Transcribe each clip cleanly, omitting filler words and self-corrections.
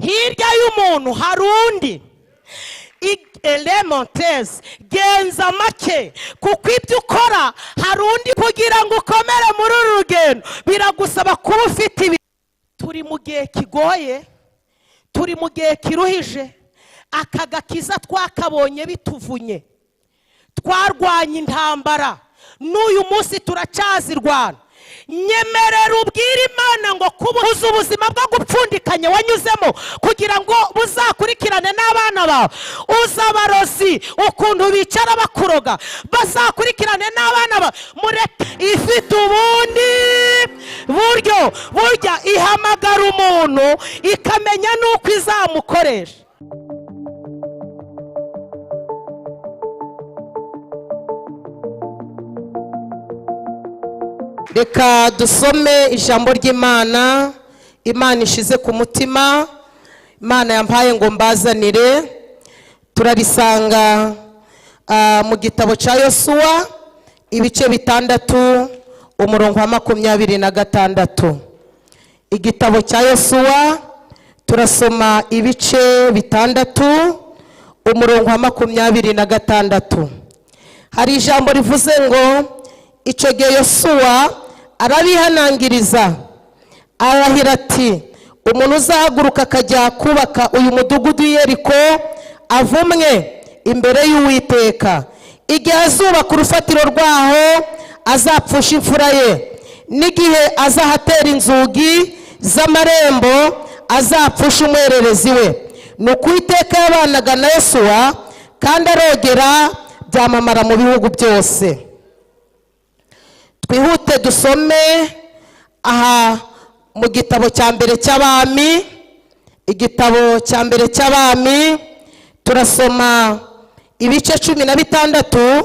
hirya y'umuntu hari undi. Elementezi genza make, kuko ibyo ukora hari undi. Kugira ngo ukomere muri uru rugendo biragusaba kuba ufite ibi. Turi mu gihe kigoye, turi mu gihe kiruhije. Aka gakiza twakabonye bituvunye, twarwanye intambara, n'uyu munsi turacyazirwana. Nyemerera ubwira Imana ngo kubuza ubuzima bwo gupfundikanya wanyuzemo kugira ngo buzakurikirane n'abana bawe. Uzabarozi ukuntu bicara bakuroga, bazakurikirane n'abana bawe. Mureke ifite ubundi buryo, burya ihamagara umuntu ikamenya n'uko izamukoresha. Reka dusome ijambo ry'Imana. Imana ishize ku mutima, Imana yampaye ngo mbazanire. Turarisanga mu gitabo cya Yosuwa ibice 6 umurongo wa 26. Igitabo cya Yosuwa turasoma ibice 6 umurongo wa 26. Hari ijambo rivuze ngo icyo gihe Yosuwa arabihanangiriza, arahira ati, umuntu uzahaguruka akajya kubaka uyu mudugudu Yeriko avumwe imbere y'Uwiteka. Igihe azubaka urufatiro rwaho azapfusha imfura ye, n'igihe azahatera inzugi z'amarembo azapfusha umwererezi we. Nuko Uwiteka yabanaga na Yosuwa, kandi arogera byamamara mu bihugu byose. Twihute dusome aha mu gitabo cya mbere cy'Abami. Igitabo cya mbere cy'Abami turasoma ibice 16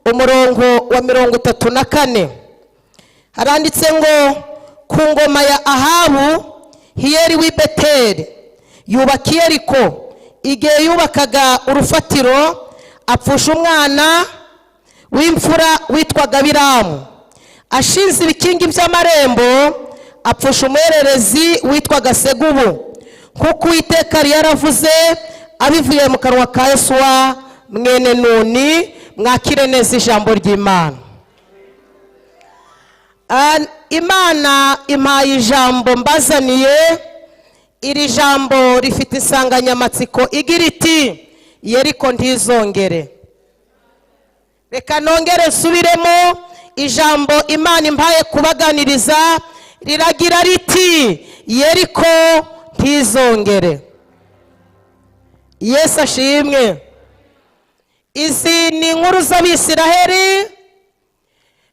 umurongo wa 34. Haranditse ngo ku ngoma ya Ahabu Hiyeri w'i Beteli yubaka Yeriko. Igihe yubakaga urufatiro apfusha umwana w'imfura witwaga Biramu. Ashinze ibikingi by'amarembo apfusha umwererezi witwaga Segubu, kuko Uwiteka yari yaravuze abivuye mu kanwa ka Yosuwa mwene Nuni. Mwakire neza ijambo ry'Imana. Imana impaye ijambo mbazaniye. Iri jambo rifite insanganyamatsiko igira iti Yeriko ntizongere. Reka nongere nsubiremo. Ijambo Imana impaye kubaganiriza riragira riti Yeriko ntizongere. Yesu ashimwe. Izi ni inkuru z'Abisiraheli.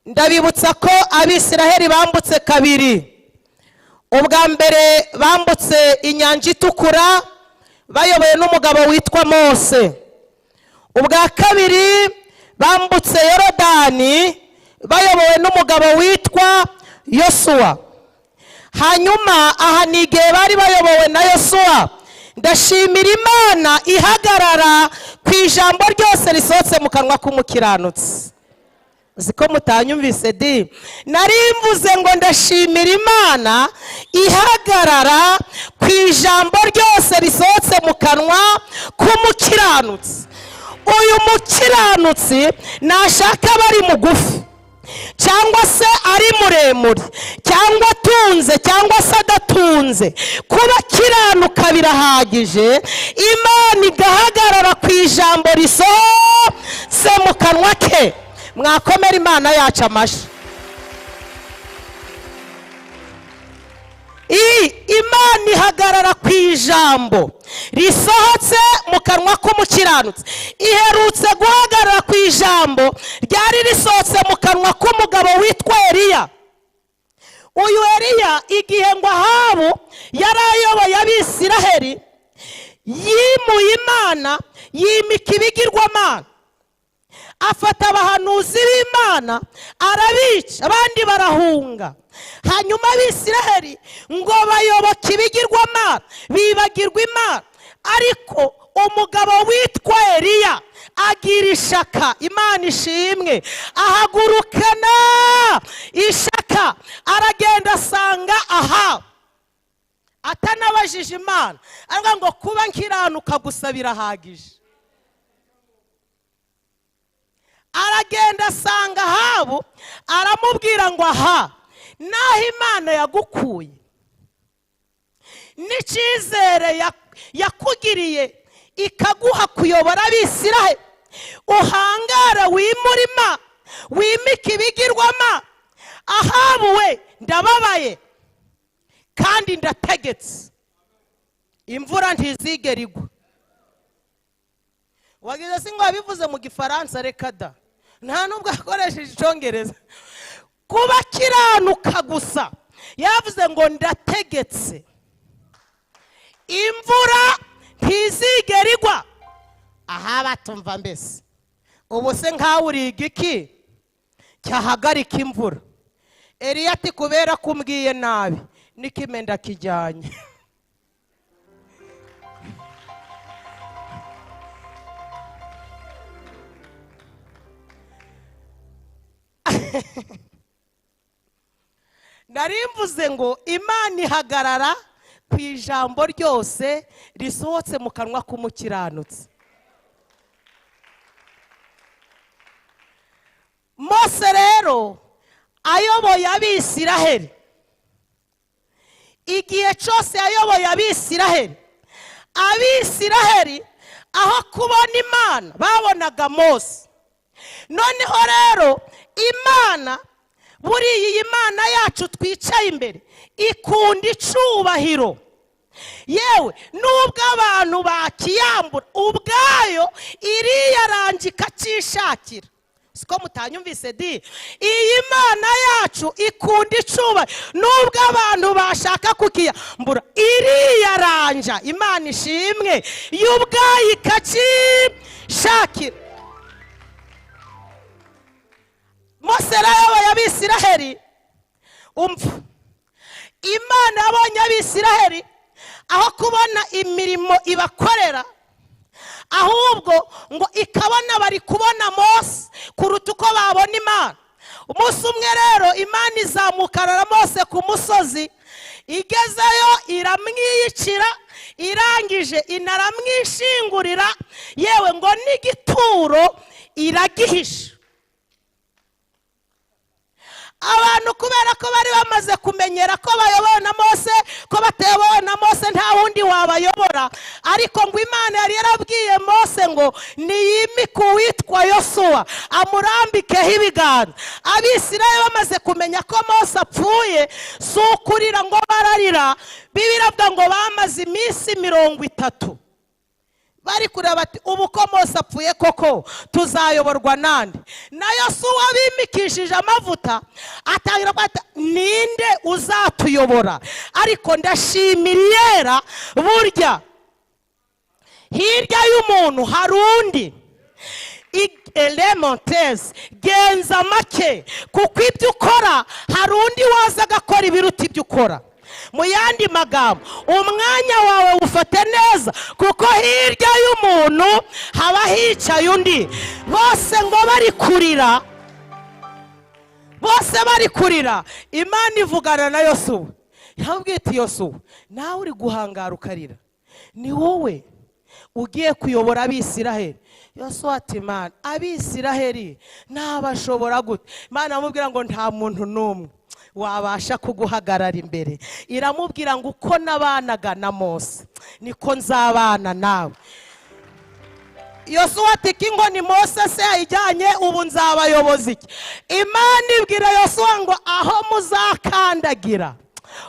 Ndabibutsa ko Abisiraheli bambutse kabiri. Ubwa mbere bambutse inyanja itukura bayobowe n'umugabo witwa Mose. Ubwa kabiri bambutse Yorodani bayobowe n'umugabo witwa Yosuwa. Hanyuma aha ni igihe bari bayobowe na Yosuwa. Ndashimira Imana ihagarara ku ijambo ryose risohotse mu kanwa k'umukiranutsi. Ziko mutanyumvise di. Nari mvuze ngo ndashimira Imana ihagarara ku ijambo ryose risohotse mu kanwa k'umukiranutsi. Uyu mukiranutsi nashaka bari mugufi, cyangwa se ari muremure, cyangwa atunze cyangwa se adatunze, kuba kiranuka birahagije. Imana igahagarara ku ijambo risohotse mu kanwa ke. Mwakomera Imana yacu amashyi. Imana ihagarara ku ijambo risohotse mu kanwa k'umukiranutsi. Iherutse guhagarara ku ijambo ryari risohotse mu kanwa k'umugabo witwa Eliya. Uyu Eliya igihe ngo Ahabu yari ayoboye Abisiraheli, yimuye Imana, yimika ibigirwamana, afata abahanuzi b'Imana arabica, abandi barahunga. Hanyuma Abisiraheli ngo bayoboke ibigirwamana, bibagirwa Imana. Ariko umugabo witwa Eliya agira ishaka. Imana ishimwe. Ahagurukana ishaka, aragenda asanga Ahabu atanabajije Imana, aravuga ngo kuba nkiranuka gusa birahagije. Aragenda asanga Ahabu, aramubwira ngo aha naho Imana yagukuye n'icyizere yakugiriye ikaguha kuyobora Abisiraheli, uhangara wimurima wimika ibigirwama. Ahabu we, ndababaye kandi ndategetse imvura ntizigera igwa. Wagize singo abivuze mu Gifaransa, reka da, nta nubwo akoresheje Icyongereza. Kuba kiranuka gusa yavuze ngo ndategetse imvura ntizigera igwa. Aha batumva mbese ubu se nkawe uriga iki cyahagarika imvura? Eliya ati kubera kumbwiye nabi nikimenda kijyanye. Narimvuze ngo Imana ihagarara ku ijambo ryose risohotse mu kanwa k'umukiranutsi. Mose rero ayoboye Abisiraheli, igihe cyose yayoboye Abisiraheli, Abisiraheli aho kubona Imana babonaga Mose. Noneho rero Imana, buriya iyi Imana yacu twicaye imbere ikunda icubahiro. Yewe nubwo abantu bakiyambura, ubwayo iriyaranje ikacishakira. Siko mutanyumvise di? Iyi Imana yacu ikunda icubahiro, nubwo abantu bashaka kukiyambura iriyaranja. Imana ishimwe, y'ubwayo ikacishakira. Mose yayoboye Abisiraheli, umva, Imana yabonye Abisiraheli aho kubona imirimo ibakorera, ahubwo ngo ikabona bari kubona Mose kuruta uko babona Imana. Umunsi umwe rero Imana izamukana na Mose ku musozi, igezeyo iramwiyicira, irangije inaramwishingurira, yewe ngo n'igituro iragihisha. Abantu kubera ko bari bamaze kumenyera ko bayobowe na Mose, ko batayobowe na Mose nta wundi wabayobora, ariko ngo Imana yari yarabwiye Mose ngo niyimike uwitwa Yosuwa amurambikeho ibiganza. Abisirayeli bamaze kumenya ko Mose apfuye, si ukurira ngo bararira, Bibiliya ivuga ngo bamaze iminsi 30 bari kureba bati ubu ko Mose apfuye koko tuzayoborwa nande? Na Yosuwa bimikishije amavuta atangira kwata ninde uzatuyobora. Ariko ndashimira burya hirya y'umuntu hari undi. Elementez genza make, kuko ibyo ukora hari undi waza agakora ibiruta ibyo ukora. Mu yandi magambo, umwanya wawe ufate neza, kuko hirya y'umuntu haba hicaye undi. Bose ngo bari kurira, bose bari kurira, Imana ivugana na Yosuwa. Yabwiye iti Yosuwa, nawe uri guhangara ukarira, ni wowe ugiye kuyobora Abisiraheli. Yosuwa ati Imana, Abisiraheli ntabashobora gute? Imana amubwira ngo nta muntu n'umwe wabasha kuguhagarara imbere. Iramubwira ngo uko nabanaga na Mose niko nzabana nawe. Yosuwa ati kingo ni Mose se yajyanye, ubu nzabayobozi iki? Imana ibwira Yosuwa ngo aho muzakandagira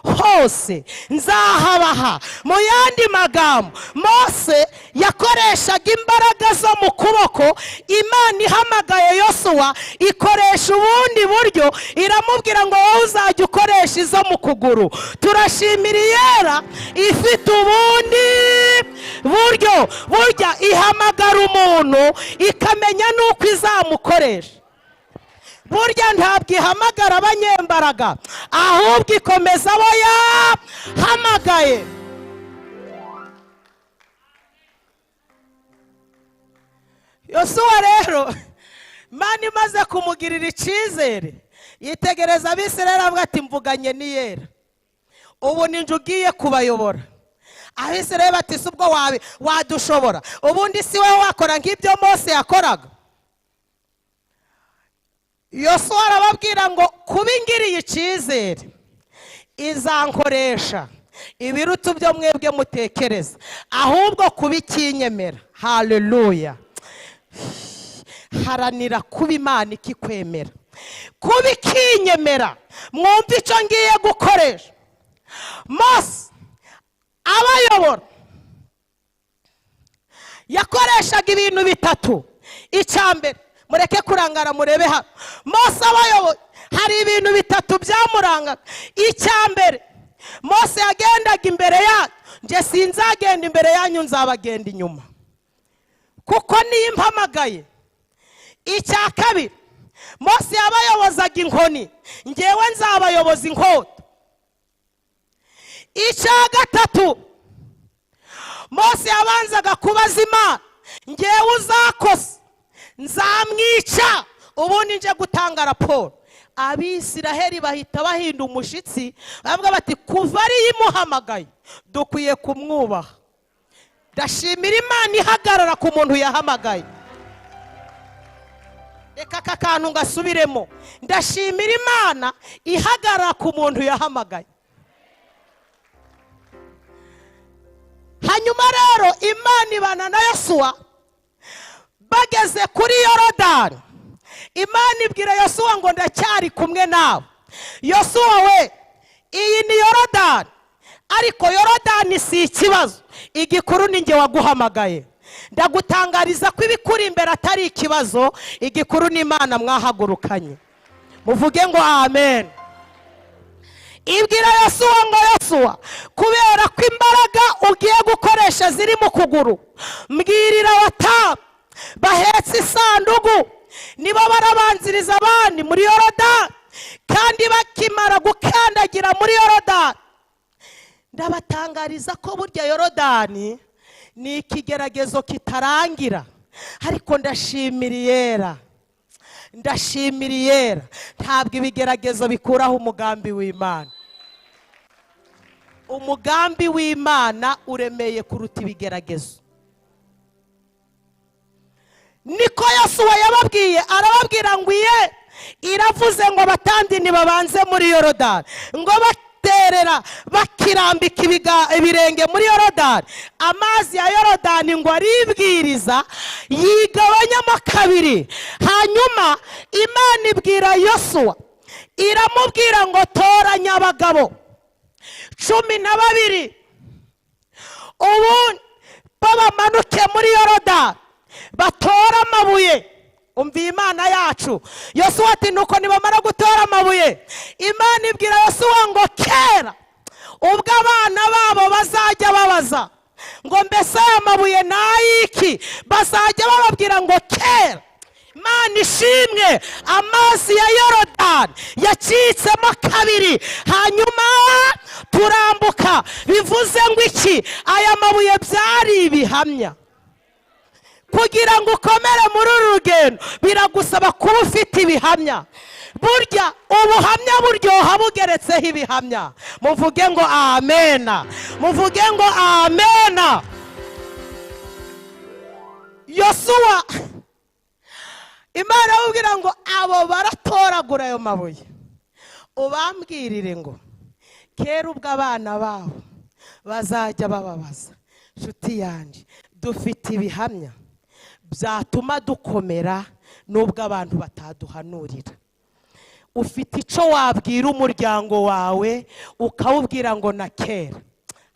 hose nzahabaha. Mu yandi magambo, Mose yakoreshaga imbaraga zo mu kuboko, Imana ihamagaye Yosuwa ikoresha ubundi buryo, iramubwira ngo wowe uzajya ukoresha izo mu kuguru. Turashimira Iyera ifite ubundi buryo, burya ihamagara umuntu ikamenya nuko izamukoresha. Burya ntabwo ihamagara abanyembaraga, ahubwo ikomeza abo yahamagaye. Yosuwa rero Imana imaze kumugirira icyizere, yitegereza Abisirayeli avuga ati mvuganye n'Iyera. ubu ninjye ugiye kubayobora. Abisirayeli bati si ubwo wadushobora, ubundi si wowe wakora nk'ibyo Mose yakoraga. Yosuwa arababwira ngo kuba ingiriye icyizere izankoresha ibiruta byo mwebwe mutekereza, ahubwo kuba ikinyemera. Haleluya. Haranira kuba Imana ikikwemera, kuba ikinyemera. Mwumva icyo ngiye gukoresha. Mose abayobora yakoreshaga ibintu bitatu. Icya mbere, mureke kurangara murebe hano. Mose abayobora hari ibintu bitatu byamurangaga. Icya mbere, Mose yagendaga imbere yanyu, nje sinzagenda imbere yanyu, nzabagenda inyuma kuko niyo mpamagaye. Icya kabiri, Mose yabayobozaga inkoni, ngewe nzabayoboza inkota. Icya gatatu, Mose yabanzaga kubaza Imana, ngewe uzakoze nzamwica, ubundi nje gutanga raporo. Abisiraheli bahita bahinda umushitsi, bavuga bati kuva ari imuhamagaye dukwiye kumwubaha. Ndashimira Imana ihagarara ku muntu yahamagaye. Reka aka kantu ngasubiremo. Ndashimira Imana ihagarara ku muntu yahamagaye. Hanyuma rero Imana ibana na Yosuwa, bageze kuri Yorodani. Imana ibwira Yosuwa ngo ndacyari kumwe nawe. Yosuwa we, iyi ni Yorodani, ariko Yorodani si ikibazo, igikuru ni nge waguhamagaye. Ndagutangariza ko ibikuri imbere atari ikibazo, igikuru ni Imana mwahagurukanye. Muvuge ngo amen. Ibwira Yosuwa ngo Yosuwa, kubera ko imbaraga ugiye gukoresha ziri mu kuguru, mbwirira abatamu bahetse isanduku nibo barabanziriza abandi muri Yorodani, kandi bakimara gukandagira muri Yorodani, ndabatangariza ko burya Yorodani ni ikigeragezo kitarangira. Ariko ndashimira Iyera, ntabwo ibigeragezo bikuraho umugambi w'Imana. Umugambi w'Imana uremeye kuruta ibigeragezo. Niko Yosuwa yababwiye, arababwira ngo iye iravuze ngo abatambyi nibabanze muri Yorodani, ngo baterera bakirambika ibirenge muri Yorodani, amazi ya Yorodani ngo aribwiriza yigabanyamo kabiri. Hanyuma Imana ibwira Yosuwa, iramubwira ngo toranya abagabo 12 ubu babamanuke muri Yorodani batora amabuye. Umva Imana yacu. Yosuwa ati nuko nibamara gutora amabuye, Imana ibwira Yosuwa ngo kera ubwo abana babo bazajya babaza ngo mbese aya mabuye nayiki, bazajya bababwira ngo kera Imana ishimwe amazi ya Yorodani yacitsemo kabiri, hanyuma turambuka. Bivuze ngo iki? Aya mabuye byari ibihamya. Kugira ngo ukomere muri uru rugendo biragusaba kuba ufite ibihamya. Burya ubuhamya buryoha bugeretseho ibihamya. Muvuge ngo amena. Muvuge ngo amena. Yosuwa, Imana amubwira ngo abo baratoragura ayo mabuye, ubambwirire ngo kera ubwo abana babo bazajya bababaza, nshuti yanjye dufite ibihamya byatuma dukomera nubwo abantu bataduhanurira. Ufite icyo wabwira umuryango wawe ukawubwira ngo na kera.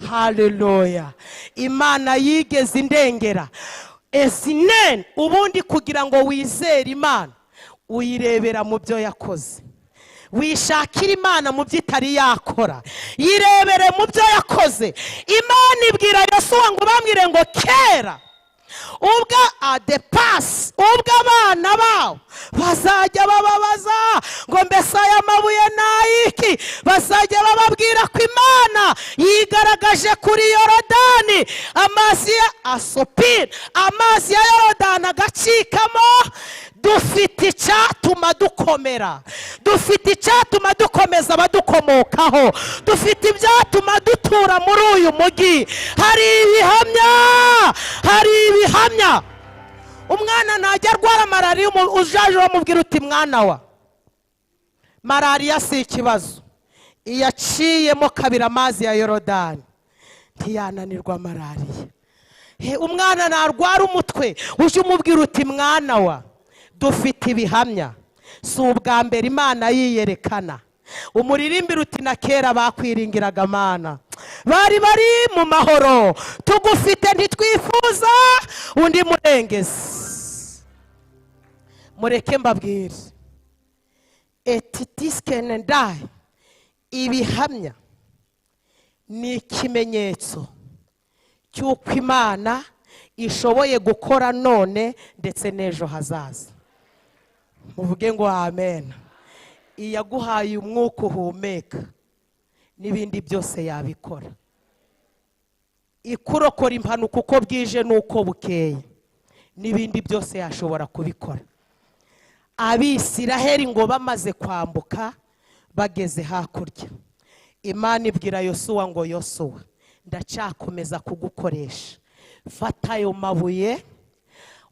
Haleluya. Imana yigeze indengera esinen, ubundi kugira ngo wizere Imana uyirebera mu byo yakoze. Wishakira Imana mu byo itari yakora, yirebere mu byo yakoze. Imana ibwira Yosuwa ngo bamwire ngo kera ubwo adepasi, ubwo abana bawe bazajya bababaza ngo mbese aya mabuye ni ayiki, bazajya bababwira ko Imana yigaragaje kuri Yorodani, amazi ya asopira, amazi ya Yorodani agacikamo. Dufite icyatuma dukomera, dufite icyatuma dukomeza abadukomokaho, dufite ibyatuma dutura muri uyu mujyi. Hari ibihamya, hari ibihamya. Umwana najya arwara malariya, ujaje bamubwira uti mwana wa, malariya si ikibazo, iyo aciyemo kabiri amazi ya Yorodani ntiyananirwa malariya. Umwana narwara umutwe, uje umubwira uti mwana wa, dufite ibihamya. Si ubwa mbere Imana yiyerekana. Umuririmbira uti na kera bakwiringiraga Mana bari mu mahoro, tugufite ntitwifuza undi murengezi. Mureke mbabwire, etitiskendai, ibihamya ni ikimenyetso cy'uko Imana ishoboye gukora none ndetse n'ejo hazaza. Muvuge ngo amen. Iyaguhaye umwuka uhumeka n'ibindi byose yabikora. Ikurokora impanuka uko bwije n'uko bukeye, n'ibindi byose yashobora kubikora. Abisiraheli ngo bamaze kwambuka bageze hakurya, Imana ibwira Yosuwa ngo Yosuwa, ndacyakomeza kugukoresha. Fata ayo mabuye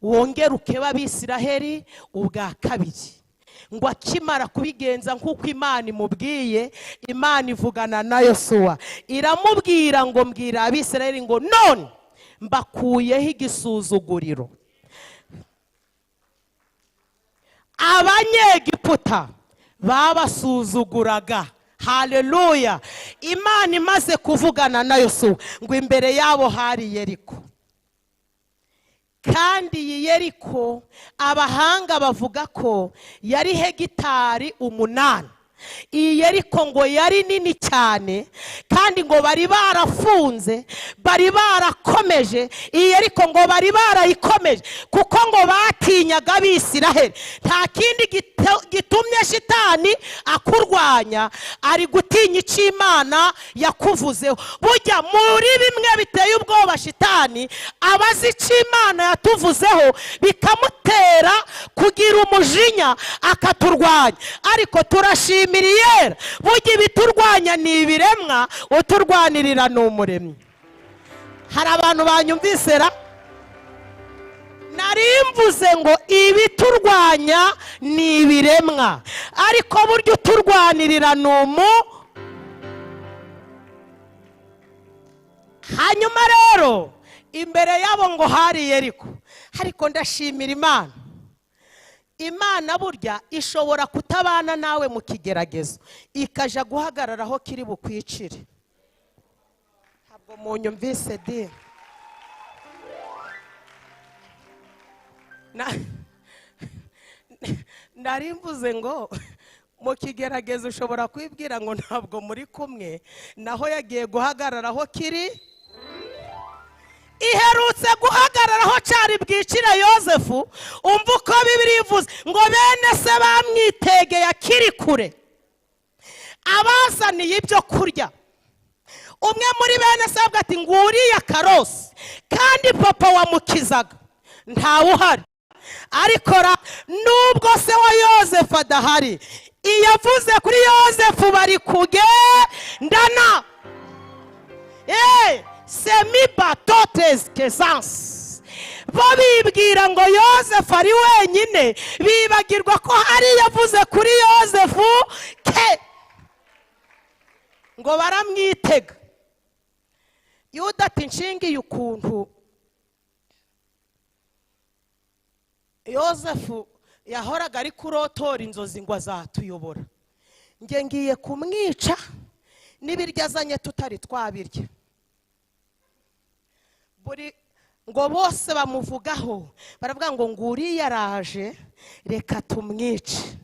wongere ukeba Abisiraheli ubwa kabiri. Ngo akimara kubigenza nk'uko Imana imubwiye, Imana ivugana na Yosuwa iramubwira ngo mbwira Abisiraheli ngo none mbakuyeho igisuzuguriro. Abanyegiputa babasuzuguraga. Haleluya. Imana imaze kuvugana na Yosuwa ngo imbere yabo hari Yeriko. Kandi iyi Yeriko abahanga bavuga ko yari hegitari 8. Iyi Yeriko ngo yari nini cyane, kandi ngo bari barafunze, bari barakomeje. Iyi Yeriko ngo bari barayikomeje kuko ngo batinyaga Abisiraheli. Nta kindi gitumye shitani akurwanya, ari gutinya icyo Imana yakuvuzeho. Burya muri bimwe biteye ubwoba shitani abazi icyo Imana yatuvuzeho bikamutera kugira umujinya akaturwanya. Ariko turashimira Yera, burya ibiturwanya ni ibiremwa, uturwanirira ni Umuremyi. Hari abantu banyumvise ra? Narimvuze ngo ibiturwanya ni ibiremwa, ariko burya uturwanirira ni Hanyuma rero imbere yabo ngo hari Yeriko. Ariko ndashimira Imana. Imana burya ishobora kutabana nawe mu kigeragezo, ikaja guhagarara aho kiri bukwicire. Ntabwo munyumvise di? Narimvuze ngo mu kigeragezo ushobora kwibwira ngo ntabwo muri kumwe, naho yagiye guhagarara aho kiri. Iherutse guhagarara aho cyari bwicira Yosefu. Umva uko Bibiliya ivuze ngo bene se bamwitegeye akiri kure, abazaniye ibyo kurya. Umwe muri bene se avuga ati nguriya karosi, kandi papa wamukizaga ntawe uhari. Ariko nubwo se wa Yosefu adahari, iyavuze kuri Yosefu bari kugendana. Semi-batotes kesans. Bo bibwira ngo Yosefu ari wenyine, bibagirwa ko hari yavuze kuri Yosefu ke ngo baramwitega. Yuda ati nshingiye ukuntu Yosefu yahoraga ari kurotora inzozi ngo azatuyobora, nge ngiye kumwica n'ibiryo azanye tutari twabirya. Buri ngo bose bamuvugaho, baravuga ngo nguriya yaraje, reka tumwice.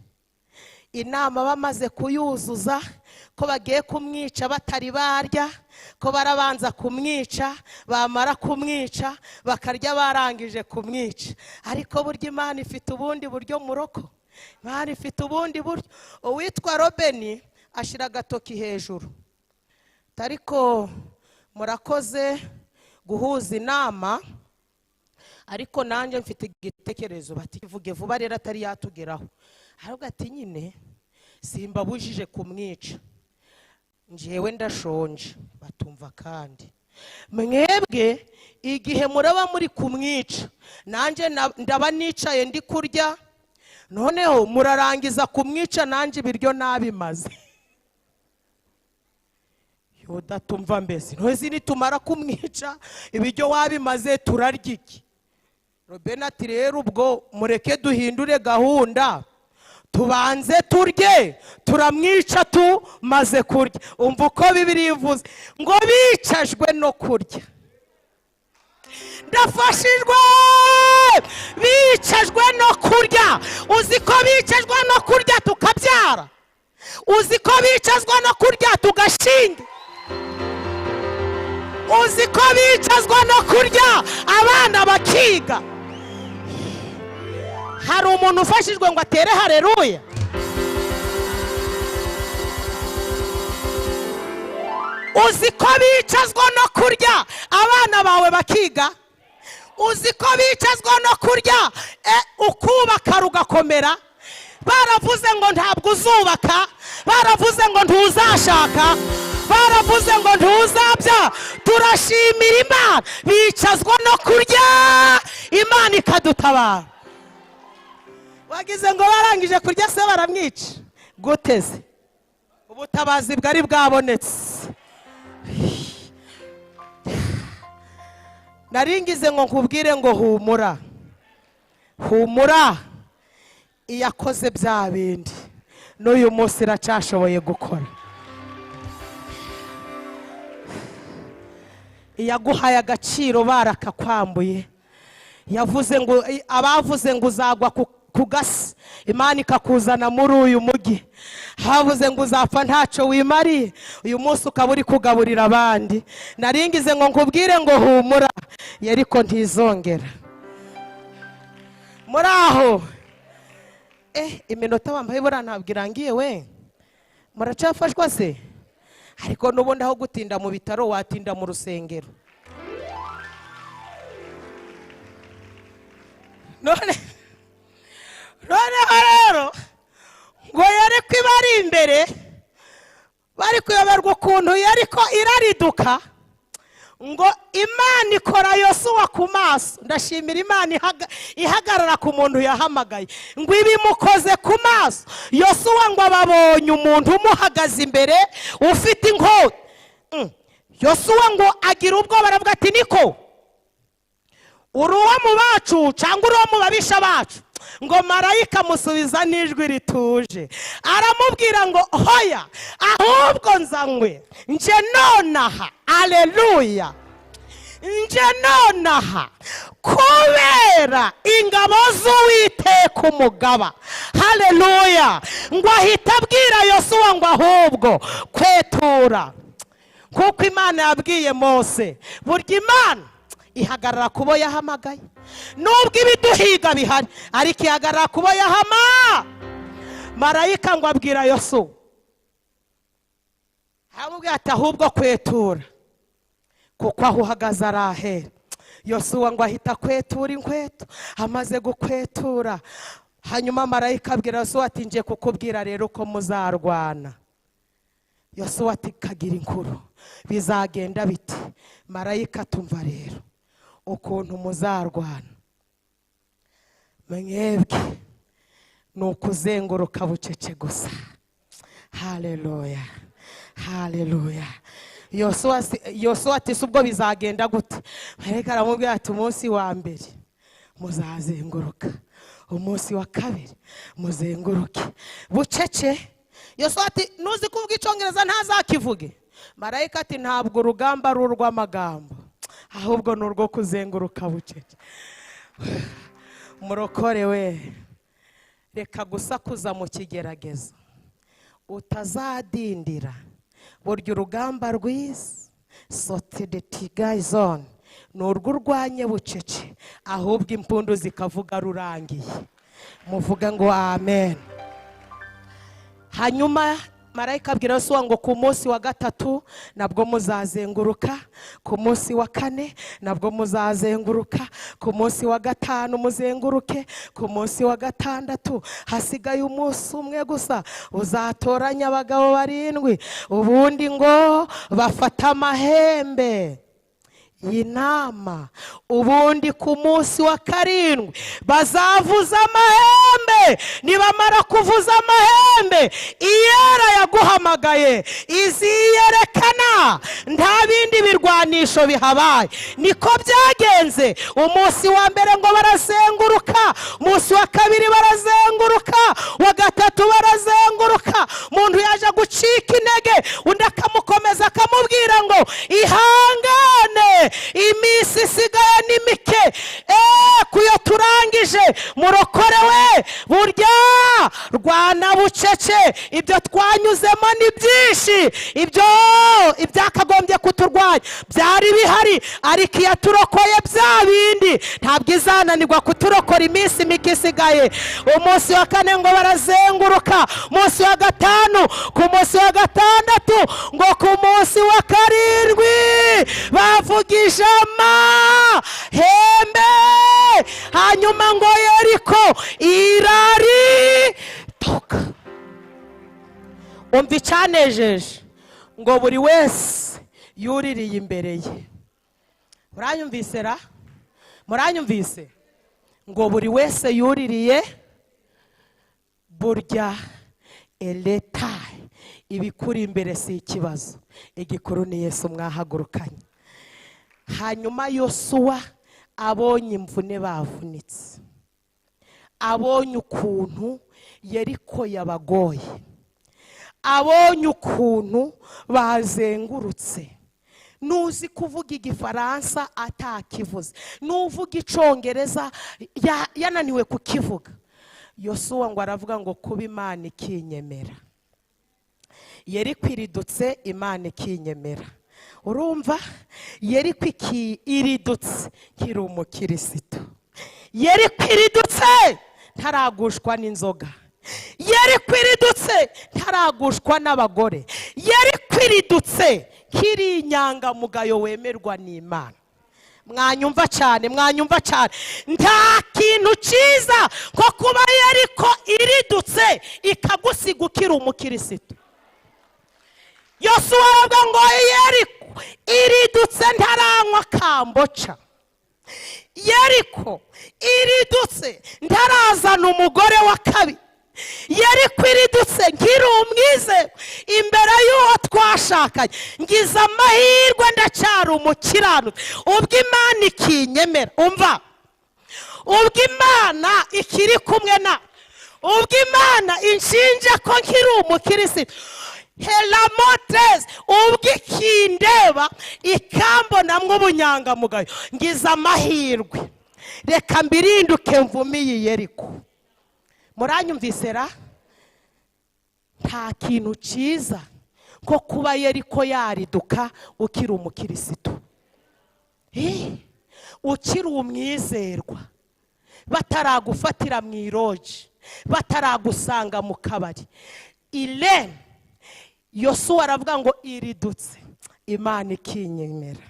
Inama bamaze kuyuzuza ko bagiye kumwica batari barya, ko barabanza kumwica, bamara kumwica bakarya barangije kumwica. Ariko burya Imana ifite ubundi buryo muroko, Imana ifite ubundi buryo. Uwitwa Robeni ashira agatoki hejuru, ariko murakoze guhuza inama, ariko nanjye mfite igitekerezo. Bati vuge vuba rero atari yatugeraho. Ahubwo ati nyine simbabujije kumwica, njyewe ndashonje. Batumva kandi mwebwe igihe muraba muri kumwica, nanjye ndaba nicaye ndi kurya, noneho murarangiza kumwica nanjye ibiryo nabimaze. Udatumva mbese ntozi nitumara kumwica ibiryo wabimaze turarya iki? Robeni ati rero ubwo mureke duhindure gahunda, tubanze turye, turamwica tumaze kurya. Umva uko Bibiliya ivuze ngo bicajwe no kurya. Ndafashijwe, bicajwe no kurya. Uzi ko bicajwe no kurya tukabyara? Uzi ko bicazwa no kurya tugashinga? Uzi ko bicazwa no kurya abana bakiga? Hari umuntu ufashijwe ngo atere haleluya? Uzi ko bicazwa no kurya abana bawe bakiga? Uzi ko bicazwa no kurya ukubaka rugakomera? Baravuze ngo ntabwo uzubaka, baravuze ngo ntuzashaka, baravuze ngo ntuzabya. Turashimira Imana, bicazwa no kurya Imana ikadutabara. Wagize ngo barangije kurya se baramwica guteze? Ubutabazi bwari bwabonetse. Naringize ngo nkubwire ngo humura, humura, iyakoze bya bindi n'uyu munsi iracyashoboye gukora. Iyaguhaye agaciro barakakwambuye, yavuze ngo abavuze ngo uzagwa ku gasi, Imana ikakuzana muri uyu mugi. Havuze ngo uzapfa ntacyo wimariye, uyu munsi ukaba uri kugaburira abandi. Naringize ngo nkubwire ngo humura, yeriko ntizongera. Muri aho iminota wambaye buriya ntabwo irangiye we, muracafashwa se? Ariko n'ubundi aho gutinda mu bitaro watinda mu rusengero. Noneho rero ngo yariko ibari imbere, bari kuyoberwa ukuntu yariko irariduka, ngo Imana ikora Yosuwa ku maso. Ndashimira Imana ihagarara ku muntu yahamagaye, ngo ibimukoze ku maso. Yosuwa ngo babonye umuntu umuhagaze imbere ufite inkota. Yosuwa ngo agira ubwoba, aravuga ati niko uri uwo mu bacu cyangwa uri uwo mu babisha bacu? Ngo marayika musubiza n'ijwi rituje, aramubwira ngo hoya, ahubwo nzanywe nje nonaha, aleluya, nje nonaha kubera ingabo z'Uwiteka umugaba, haleluya. Ngo ahita abwira Yosuwa ngo ahubwo kwetura, kuko Imana yabwiye Mose. Burya Imana ihagarara kubo yahamagaye, nubwo ibiduhiga bihari, ariko ihagarara kubo yahama. Marayika ngo abwira Yosuwa, hamubwira ati ahubwo kwetura, kuko aho uhagaze ari ahera. Yosuwa ngo ahita kwetura inkweto. Amaze gukwetura, hanyuma marayika abwira Yosuwa ati nje kukubwira rero ko muzarwana. Yosuwa ati kagira inkuru, bizagenda biti? Marayika tumva rero ukuntu muzarwana, mwebwe ni ukuzenguruka bucece gusa. Haleluya, haleluya. Yosuwa ati ubwo bizagenda gute? Marayika aramubwira ati umunsi wa mbere muzazenguruka, umunsi wa kabiri muzenguruke bucece. Yosuwa ati nuzi kuvuga Icyongereza ntazakivuge? Marayika ati ntabwo urugamba ari urw'amagambo, ahubwo ni urwo kuzenguruka bucece. Murokore we, reka gusakuza mu kigeragezo, utazadindira burya urugamba rwiza sote de tigayizone ni urw'urwanye bucece ahubwo impundu zikavuga rurangiye. Muvuga ngo amen. Hanyuma marayika abwira Yosuwa ngo ku munsi wa gatatu nabwo muzazenguruka, ku munsi wa kane nabwo muzazenguruka, ku munsi wa gatanu muzenguruke, ku munsi wa gatandatu hasigaye umunsi umwe gusa uzatoranya abagabo 7 ubundi ngo bafate amahembe y'intama, ubundi ku munsi wa 7 bazavuza amahembe. Nibamara kuvuza amahembe iyera yaguhamagaye iziyerekana, nta bindi birwanisho bihabaye. Niko byagenze. Umunsi wa mbere ngo barazenguruka, umunsi wa 2 barazenguruka, wa gatatu barazenguruka. Umuntu yaje gucika intege, undi akamukomeza akamubwira ngo ihangane, iminsi isigaye ni mike, kuyo turangije murokore we, burya rwana bucece, ibyo twanyuzemo ni byinshi, ibyo ibyakagombye kuturwanya byari bihari, ariko iyo turokoye bya bindi ntabwo izananirwa kuturokora iminsi mike isigaye. Umunsi wa 4 ngo barazenguruka, umunsi wa 5, ku munsi wa 6 ngo ku munsi wa 7 bavugije amahembe. Hanyuma ngo Yeriko iraritoka. Umva icyanejeje ngo buri wese yuririye imbere ye. Muranyumvise ra? Muranyumvise? Ngo buri wese yuririye, burya eleta ibikuri imbere si ikibazo, igikuru ni Yesu mwahagurukanye. Hanyuma Yosuwa abonye imvune bavunitse, abonye ukuntu Yeriko yabagoye, abonye ukuntu bazengurutse. Nuzi kuvuga igifaransa atakivuze, nuvuga icongereza yananiwe kukivuga. Yosuwa ngo aravuga ngo kuba Imana ikinyemera, Yeriko iridutse Imana ikinyemera. Urumva? Yeriko iridutse nkiri umukirisitu, Yeriko iridutse ntaragushwa n'inzoga, Yeriko iridutse ntaragushwa n'abagore, Yeriko iridutse nkiri inyangamugayo wemerwa n'Imana. Mwanyumva cyane, mwanyumva cyane. Nta kintu cyiza ko kuba Yeriko iridutse ikagusiga ukiri umukirisitu. Yosuwa aravuga ngo Yeriko iridutse ntaranywa kamboca, Yeriko iridutse ntarazana umugore wa kabiri, Yeriko iridutse nkiri umwize imbere y'uwo twashakanye, ngize amahirwe ndacyari umukiranutsi. Ubwo Imana ikinyemera, umva, ubwo Imana ikiri kumwe na, ubwo Imana inshinja ko nkiri umukirisitu, helamotes, ubwo ikindeba ikambonamwo ubunyangamugayo, ngize amahirwe, reka mbirinduke mvumiye Yeriko. Muranyumvise ra? Nta kintu cyiza ko kuba Yeriko yariduka ukiri umukirisitu, ukiri umwizerwa, bataragufatira mu iroji, bataragusanga mu kabari. Irene Yosuwa aravuga ngo iridutse Imana ikinyemera.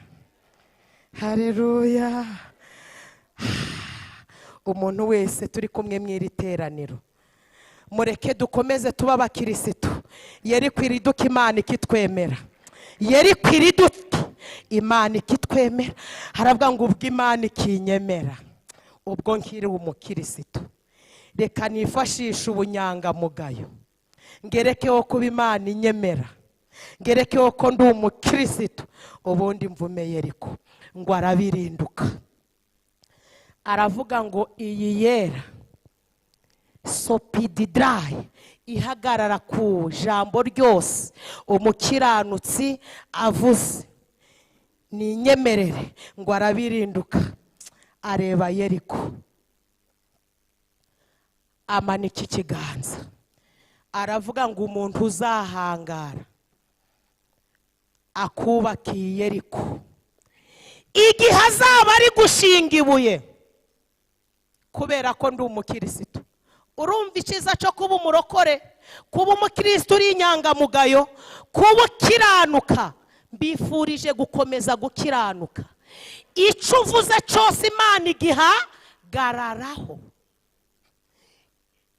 Haleluya. Umuntu wese turi kumwe mw'iri teraniro, mureke dukomeze tuba abakirisitu. Yeriko iriduka Imana ikitwemera, Yeriko iriduka Imana ikitwemera. Haravuga ngo ubwo Imana ikinyemera, ubwo nkiri umukirisitu, reka nifashisha ubunyangamugayo, ngerekeho kuba Imana inyemera, ngerekeho ko ndi umukirisitu, ubundi mvume Yeriko. Ngo arabirinduka, aravuga ngo iyi yera sopididrayi ihagarara ku jambo ryose umukiranutsi avuze, ni inyemerere. Ngo arabirinduka, areba Yeriko, amanika ikiganza, aravuga ngo umuntu uzahangara akubakiye Yeriko. Igihe azaba ari gushinga ibuye, kubera ko ndi umukirisitu. Urumva icyiza cyo kuba umurokore, kuba umukristo uri inyangamugayo, kuba ukiranuka. Mbifurije gukomeza gukiranuka. Icyo uvuze cyose Imana igihagararaho.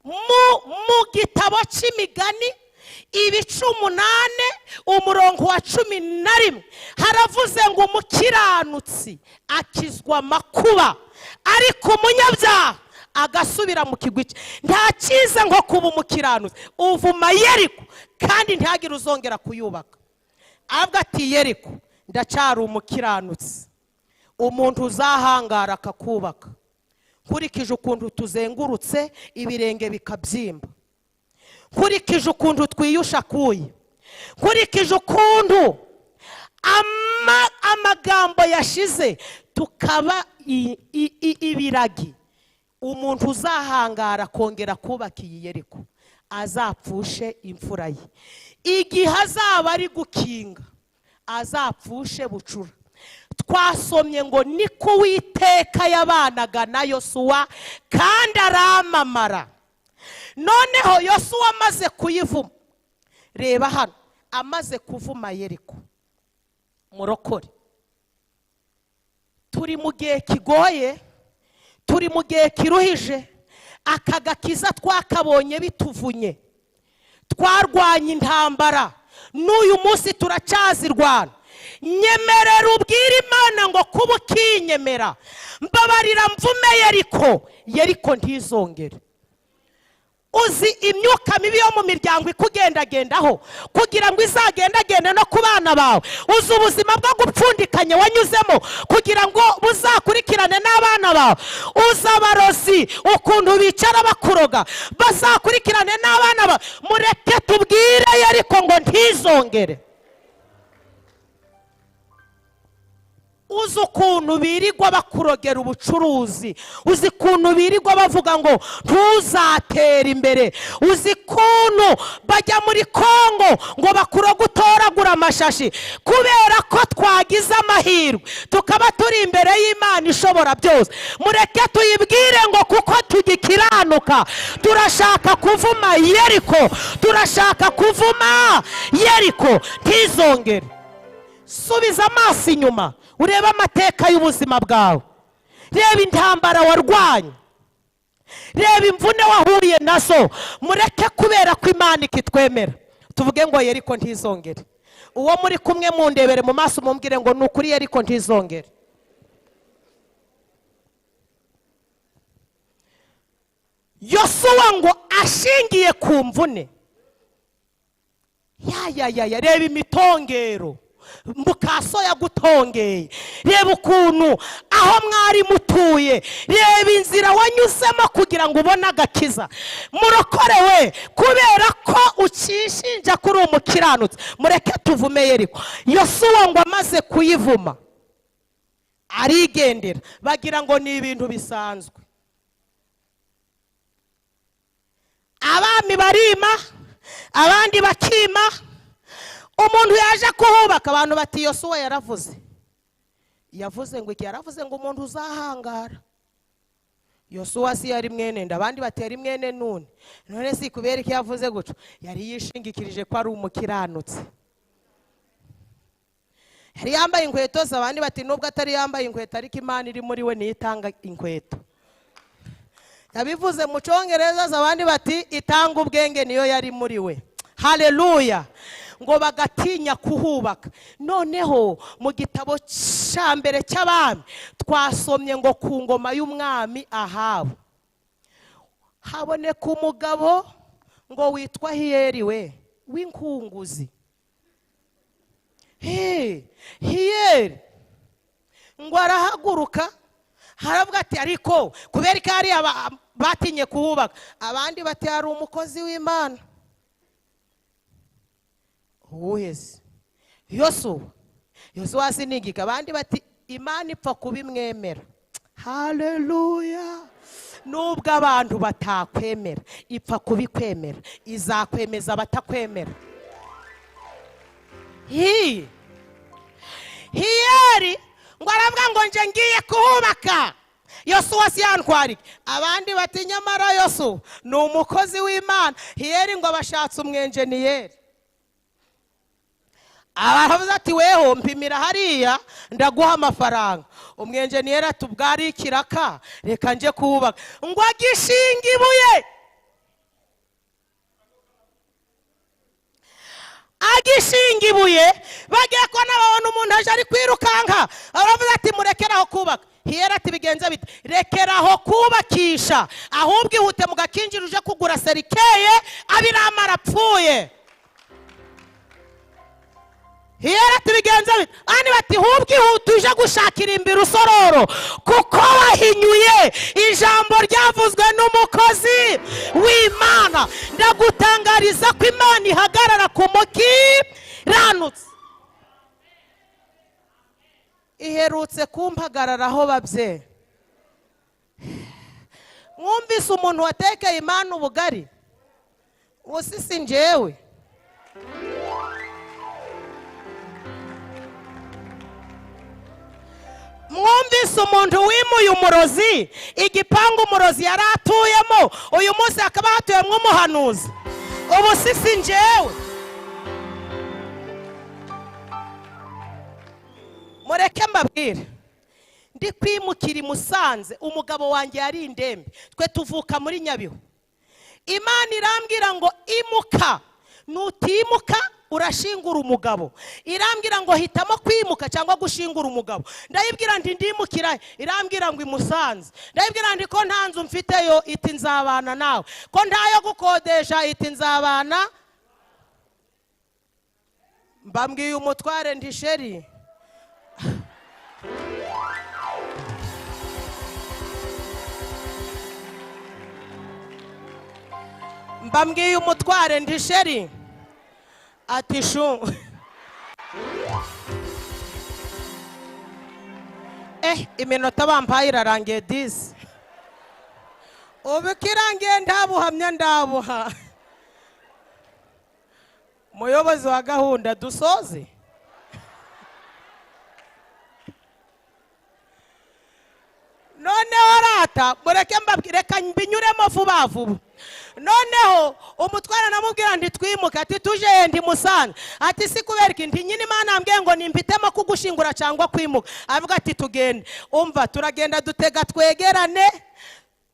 Mu gitabo cy'imigani ibice 8 umurongo wa 11 haravuze ngo umukiranutsi akizwa amakuba, ariko umunyabyaha agasubira mu kigwi cye. Nta cyiza ngo kuba umukiranutsi uvuma Yeriko kandi ntihagire uzongera kuyubaka. Avuga ati Yeriko ndacyari umukiranutsi, umuntu uzahangara akakubaka. Nkurikije ukuntu tuzengurutse ibirenge bikabyimba, nkurikije ukuntu twiyusha kuye, nkurikije ukuntu amagambo yashize tukaba ibiragi, umuntu uzahangara kongera kubaka iyi Yeriko azapfushe imfura ye. Igihe azaba ari gukinga azapfushe bucura. Twasomye ngo niko Uwiteka yabanaga na Yosuwa kandi aramamara. Noneho Yosuwa amaze kuyivuma, reba hano, amaze kuvuma Yeriko, murokore, turi mu gihe kigoye, turi mu gihe kiruhije. Aka gakiza twakabonye bituvunye, twarwanye intambara, n'uyu munsi turacyazirwana. Nyemerera ubwire Imana ngo kuba ukinyemera, mbabarira mvume Yeriko ntizongere. Uzi imyuka mibi yo mu miryango ikugendagendaho kugira ngo izagendagende no ku bana bawe. Uzi ubuzima bwo gupfundikanya wanyuzemo kugira ngo buzakurikirane n'abana bawe. Uzi abarozi ukuntu bicara bakuroga bazakurikirane n'abana bawe. Mureke tubwire Yeriko ngo ntizongere. Uzi ukuntu birirwa bakurogera ubucuruzi, uzi ukuntu birirwa bavuga ngo ntuzatera imbere, uzi ukuntu bajya muri Kongo ngo bakuroga utoragura amashashi, kubera ko twagize amahirwe tukaba turi imbere y'Imana ishobora byose. Mureke tuyibwire ngo kuko tugikiranuka turashaka kuvuma Yeriko, turashaka kuvuma Yeriko ntizongere. Subiza amaso inyuma ureba amateka y'ubuzima bwawe, reba intambara warwanye, reba imvune wahuye nazo. Mureke kubera ko Imana ikitwemera tuvuge ngo Yeriko ntizongere. Uwo muri kumwe mundebere mu maso mumbwire ngo nukuri Yeriko ntizongere. Yosuwa ngo ashingiye ku mvune, reba imitongero mukaso yagutongeye, reba ukuntu aho mwari mutuye, reba inzira wanyuzemo kugira ngo ubone agakiza. Murokorewe kubera ko ukishinja kuri umukiranutsi. Mureke tuvume Yeriko. Yosuwa ngo amaze kuyivuma arigendera, bagira ngo ni ibintu bisanzwe. Abami barima, abandi bakima. Umuntu yaje kuhubaka, abantu bati Yosuwa yaravuze. Yavuze ngo iki? Yaravuze ngo umuntu uzahangara. Yosuwa si yari mwene nda, abandi bati yari mwene Nuni. None si kubera iki yavuze guco? Yari yishingikirije ko ari umukiranutsi. Yari yambaye inkweto, abandi bati nubwo atari yambaye inkweto ariko Imana iri muri we niyitanga inkweto. Yabivuze mu Cyongereza, abandi bati itanga ubwenge niyo yari muri we. Haleluya. Ngo bagatinya kuhubaka. Noneho mu gitabo cya mbere cy'abami twasomye ngo ku ngoma y'umwami Ahabu haboneka umugabo ngo witwa Hiyeri w'inkunguzi. Hiyeri ngo arahaguruka, haravuga ati ariko kubera ko ari batinye kuhubaka, abandi bati ari umukozi w'Imana. Uwezi Yosuwa sinigika, abandi bati Imana ipfa kubimwemera. Haleluya. Nubwo abantu batakwemera ipfa kubikwemera, izakwemeza batakwemera. Hiyeri ngo aravuga ngo nje ngiye kuhubaka. Yosuwa siyantwarike. Abandi bati nyamara Yosuwa ni umukozi w'Imana. Hiyeri ngo abashatse umwenjeniyeri. Aravuze ati weho mpimira hariya ndaguha amafaranga. Umwenjeniyeri ati ubwari ikiraka reka nje kuhubaka. Ngo agishinga ibuye. Agishinga ibuye bagiye ko nababona umuntu aje ari kwirukanka. Aravuze ati murekeraho kubaka. Hiyeri ati bigenze bite? Rekeraho kubakisha, ahubwo ihute mugakinjira uje kugura serikeye abirama arapfuye. Hiyeri ati bigenze bite? Ani bati hubwo ihute uje gushakira imbere usororo, kuko wahinyuye ijambo ryavuzwe n'umukozi w'Imana. Ndagutangariza ko Imana ihagarara ku mukiranutsi. Iherutse kumpagararaho babye. Mwumvise umuntu watekeye Imana ubugari? Usisi njyewe. Mwumvise umuntu wimuye umurozi, igipangu umurozi yari atuyemo, uyu munsi akaba hatuyemo umuhanuzi. Ubu sisi njyewe. Mureke mbabwire, ndi kwimukira i Musanze, umugabo wanjye yari indembe, twe tuvuka muri Nyabihu. Imana irambwira ngo imuka, nutimuka urashingura umugabo. Irambwira ngo hitamo kwimuka cyangwa gushingura umugabo. Ndayibwira ndi ndimukira, irambwira ngo i Musanze. Ndayibwira ndi ko nta nzu mfiteyo, iti nzabana nawe. Ko ntayo gukodesha, iti nzabana. Mbambwiye umutware ndi sheri. Mbambwiye umutware ndi sheri. Ati shu. Iminota bampaye irarangiye disi. Ubu kirangiye ndabuhamya ndabuha. Muyobozi wa gahunda dusoze. Noneho rata mureke mbabwire reka mbinyuremo vuba vuba. Noneho umutwara namubwira ndi twimuka, ati tuje ndi Musanze. Ati si kubereka ndi nyine Imana ambwiye ngo nimpitemo kugushingura cyangwa kwimuka. Avuga ati tugende. Umva turagenda dutega twegerane,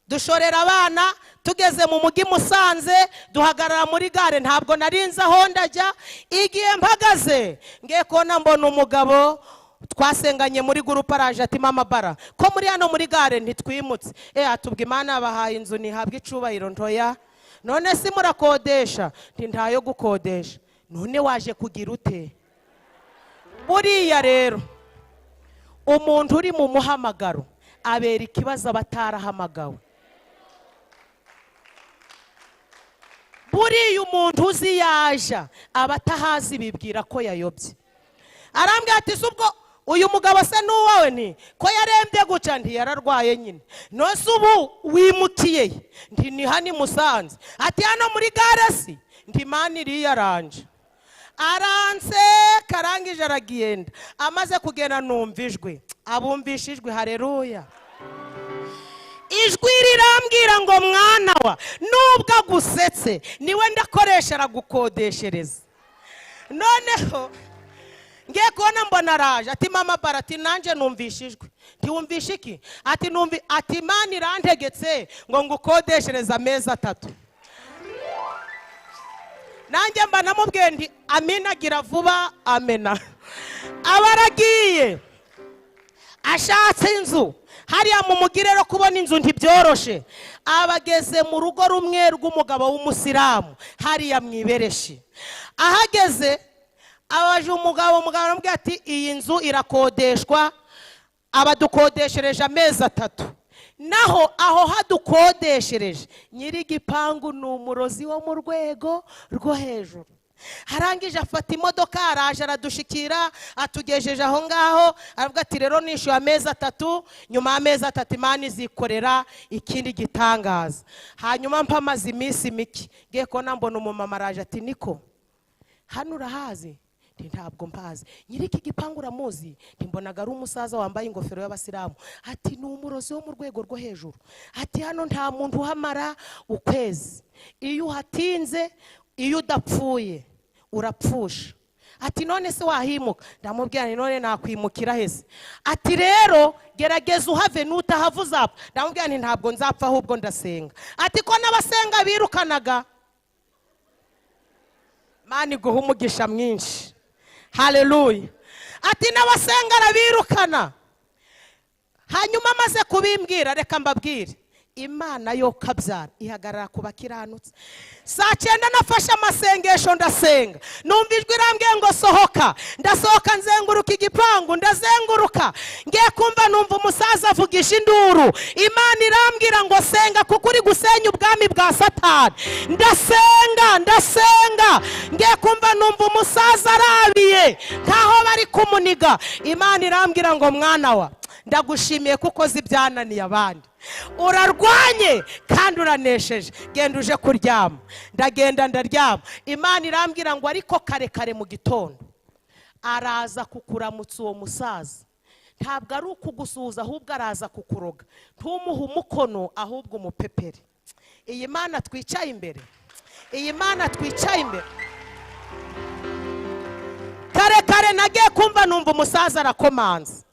dushorera abana, tugeze mu mugi Musanze, duhagarara muri gare. Ntabwo narinze aho ndajya. Igihe mpagaze ngiye kona mbona umugabo twasenganye muri groupe araje ati mama bara ko muri hano muri gare ntitwimutse. Atubwa Imana yabahaye inzu nihabwa icubahiro ntoya. None si murakodesha? Ndi ntayo gukodesha. None waje kugira ute? Buriya rero umuntu uri mu muhamagaro abera ikibazo batarahamagawe. Buriya umuntu uzi yaja abatahazi bibwira ko yayobye. Arambwira ati subwo uyu mugabo se n'uwawe ni ko yarembye guca ndi yararwaye nyine. Nose ubu wimukiye ndi ni hani Musanze. Ati hano muri gare si ndi Imana iri yaranje. Aranse karangije aragenda. Amaze kugenda numvijwe. Abumvishijwe haleluya. Ijwi rirambwira ngo mwana wa nubwo agusetse niwe ndakoresha aragukodeshereza. Noneho ngiye kubona mbona araje ati mama bara ati nanje numvishijwe. Ntiwumvishe iki? Ati numvi ati Imana irantegetse ngo ngukodeshereza amezi 3. Nanjye mba namubwiye ndi amina gira vuba amena. Abaragiye ashatse inzu hariya mu mugirero kubona inzu ntibyoroshe. Abageze mu rugo rumwe rw'umugabo w'umusilamu hariya mwibereshi. Ahageze abaje umugabo aramubwira ati iyi nzu irakodeshwa, abadukodeshereje amezi 3. Naho aho hadukodeshereje nyiri gipangu ni umurozi wo mu rwego rwo hejuru. Harangije afata imodoka araje aradushikira atugejeje aho ngaho. Aravuga ati rero nishyuye amezi 3, nyuma y'amezi 3 Imana izikorera ikindi gitangaza. Hanyuma mpamaze iminsi mike ngiye ko nambona umumama araje ati niko hano urahazi? ntabwo mpazi. Nyiriki gipangu uramuzi? Mbonaga ari umusaza wambaye ingofero y'abasilamu. Ati ni umurozi wo mu rwego rwo hejuru. Ati hano nta muntu uhamara ukwezi, iyo uhatinze, iyo udapfuye urapfusha. Ati none se wahimuka? Ndamubwira nti none nakwimukira hese? Ati rero gerageza uhave, nutahava uzapfa. Ndamubwira nti ntabwo nzapfa ahubwo ndasenga. Ati ko n'abasenga birukanaga. Mani guha umugisha mwinshi. Haleluya. Ati n'abasenga arabirukana. Hanyuma amaze kubimbwira, reka mbabwire, Imana yo kabyara ihagarara ku bakiranutse. Saa 9 nafashe amasengesho ndasenga, numva ijwi irambwiye ngo sohoka. Ndasohoka nzenguruka igipangu, ndazenguruka, ngiye kumva numva umusaza avugisha induru. Imana irambwira ngo senga kuko uri gusenya ubwami bwa Satani. Ndasenga, ngiye kumva numva umusaza arabiye nkaho bari kumuniga. Imana irambwira ngo mwana wa, ndagushimiye kuko zibyananiye abandi. Urarwanye kandi uranesheje, genda uje kuryama. Ndagenda ndaryama. Imana irambwira ngo ariko kare mu gitondo araza kukuramutsa uwo musaza. Ntabwo ari ukugusuhuza ahubwo araza kukuroga. Ntumuhe umukono ahubwo umupepere. Iyi Mana twicaye imbere, iyi Mana twicaye imbere. Kare nagiye kumva numva umusaza arakomanza.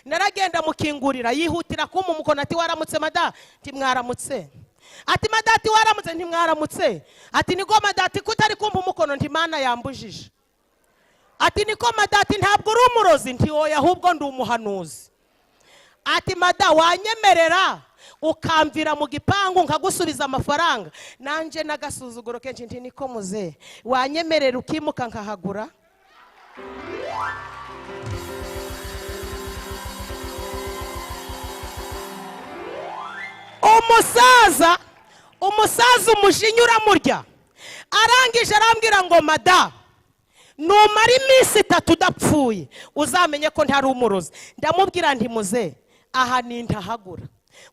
Naragenda mukingurira, yihutira kuma umukono. Ati waramutse mada? Ati mwaramutse. Ati mada? Ati waramutse? Nti mwaramutse. Ati niko mada? Ati kutari kumva umukono? Nti Mana yambujije. Ati niko mada? Ati ntabwo uri umurozi? Nti oya ahubwo ndi umuhanuzi. Ati mada wanyemerera ukamvira mu gipangu nkagusubiza amafaranga? Nanje nagasuzuguro kenshi nti niko muze, wanyemerera ukimuka nkahagura? Umusaza umujinya uramurya. Arangije arambwira ngo mada, numara iminsi 3 udapfuye uzamenye ko ntari umurozi. Ndamubwira nti muze, aha nintahagura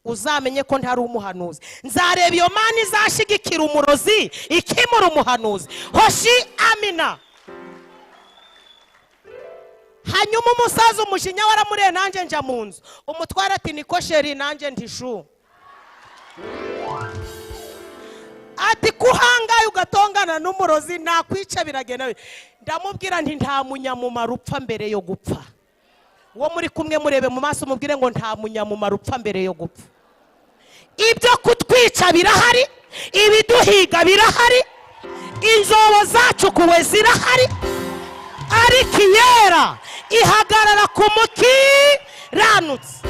uzamenye ko ntari umuhanuzi. Nzareba iyo Mana izashigikira umurozi ikimura umuhanuzi. Hoshi amina. Hanyuma umusaza umujinya waramuriye, nanje nja mu nzu. Umutwara ati niko sheri, nanje ntishu. Ati kuhangaye ugatongana n'umurozi nakwica biragena. Ndamubwira nti nta munyamumaro upfa mbere yo gupfa. Uwo muri kumwe murebe mu maso mubwire ngo nta munyamumaro upfa mbere yo gupfa. Ibyo kutwica birahari, ibiduhiga birahari, inzobo zacu kuwe zirahari, ariko yera ihagarara ku mukiranutse.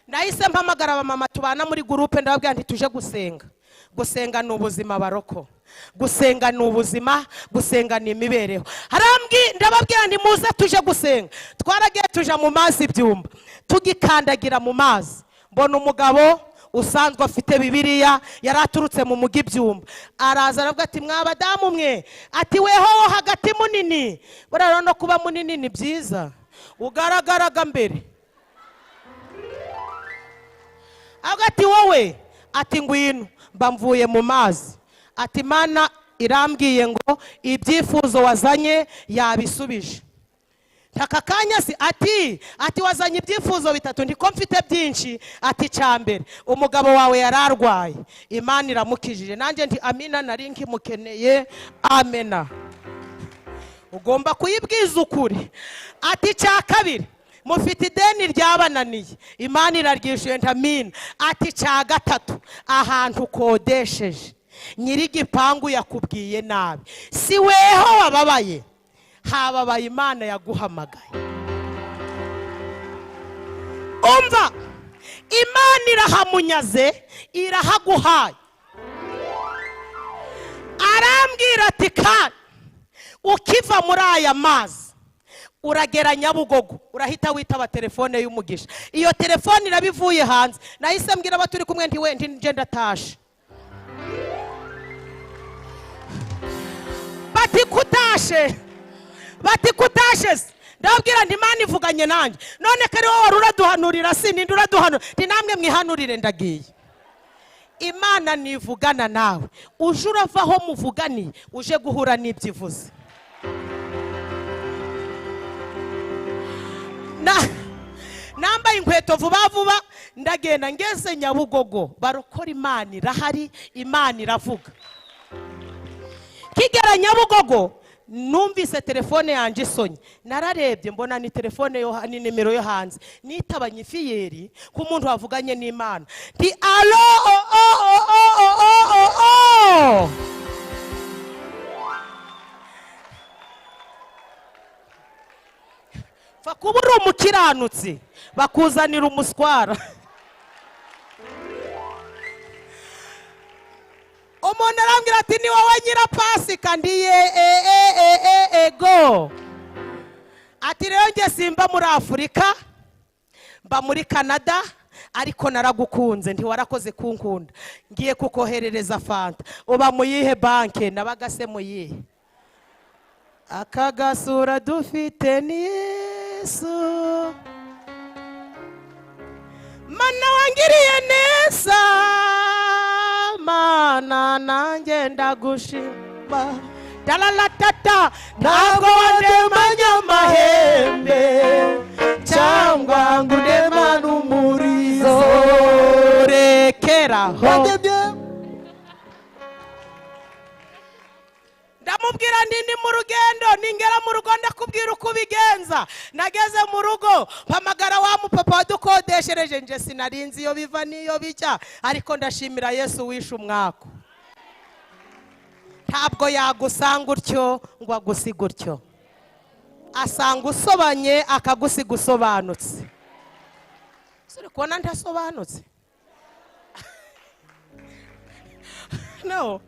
Nahise mpamagara abamama tubana muri groupe, ndababwira nti tuje gusenga. Gusenga ni ubuzima baroko, gusenga ni ubuzima, gusenga ni imibereho. Ndababwira nti muze tuje gusenga. Twaragiye tuja mu mazi ibyumba, tugikandagira mu mazi, mbona umugabo usanzwe afite Bibiliya yaraturutse mu mugi ibyumba. Araza aravuga ati mwabadamu mwe, ati weho hagati munini. Buraro no kuba munini ni byiza, ugaragaraga mbere. Agati wowe, ati ngwino, mbamvuye mu mazi. Ati Mana irambwiye ngo ibyifuzo wazanye yabisubije. Takakanya si ati wazanye ibyifuzo 3, ndiko mfite byinshi. Ati cyambere umugabo wawe yararwaye, Imana iramukijije. Nanjye nti amina, nari nkimukeneye. Amena. Ugomba kuyibwiza ukuri. Ati cya kabiri mufite ideni ryabananiye, Imana iraryishuye. Ntamina. Ati cya gatatu ahantu ukodesheje nyiri gipangu yakubwiye nabi, si weho wababaye, hababaye Imana yaguhamagaye. Umva, Imana irahamunyaze, irahaguhaye. Arambwira ati kandi ukiva muri aya mazi uragera Nyabugogo, urahita witaba telefone y'umugisha. Iyo telefone irabivuye hanze. Nahise mbwira abaturi kumwe nti we nje ndatashe. Bati kutashe. Ndabwira nti Imana ivuganye nanjye. None kare wowe uraduhanurira, si nindi uraduhanura? Nti namwe mwihanurire ndagiye. Imana nivugana nawe uje uravaho muvugani uje guhura n'ibyivuze. Nambaye inkweto vuba vuba ndagenda ngeze Nyabugogo barokora Imana irahari, Imana iravuga. Kigera Nyabugogo numvise telefone yanje isonye, nararebye mbona ni telefone ni nimero yo hanze, nitabanye ifiyeri ku muntu wavuganye n'Imana. Ndi alo fa kubura umukiranutsi bakuzanira umuswara. Umuntu arambwira ati ni wowe nyira Pasika? Ndiye ego. Ati rero nge simba muri Afurika, mba muri Canada, ariko naragukunze ntiwarakoze kunkunda, ngiye kukoherereza fanta. Uba muyihe banke? Nabaga se muyihe? Akagasura dufite ni Yesu, mana wangiriye neza, mana nanjye ndagushima. Dalalatata ntabwo wandemanya amahembe cyangwa ngo udemane umurizo. Rekeraho ndamubwira ndi mu rugendo, ningera mu rugo ndakubwira uko ubigenza. Nageze mu rugo mpamagara wa mupapa wadukodeshereje, nje sinarinzi iyo biva niyo bijya, ariko ndashimira Yesu wishe umwako. Ntabwo yagusanga utyo ngo agusiga utyo, asanga usobanye akagusiga usobanutse. Suri kubona ndasobanutse? No.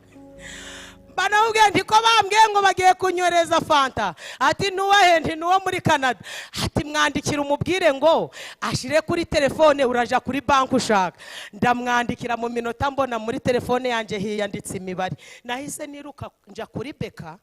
Bana ubwe ndiko bambwiye ngo bagiye kunyoreza fanta. Ati nuwahe? Nti nuwo muri Canada. Ati mwandikira umubwire ngo ashire kuri telefone, uraja kuri banki ushaka. Ndamwandikira mu minota mbona muri telefone yanje hiyanditse imibare. Nahise niruka nja kuri Beka,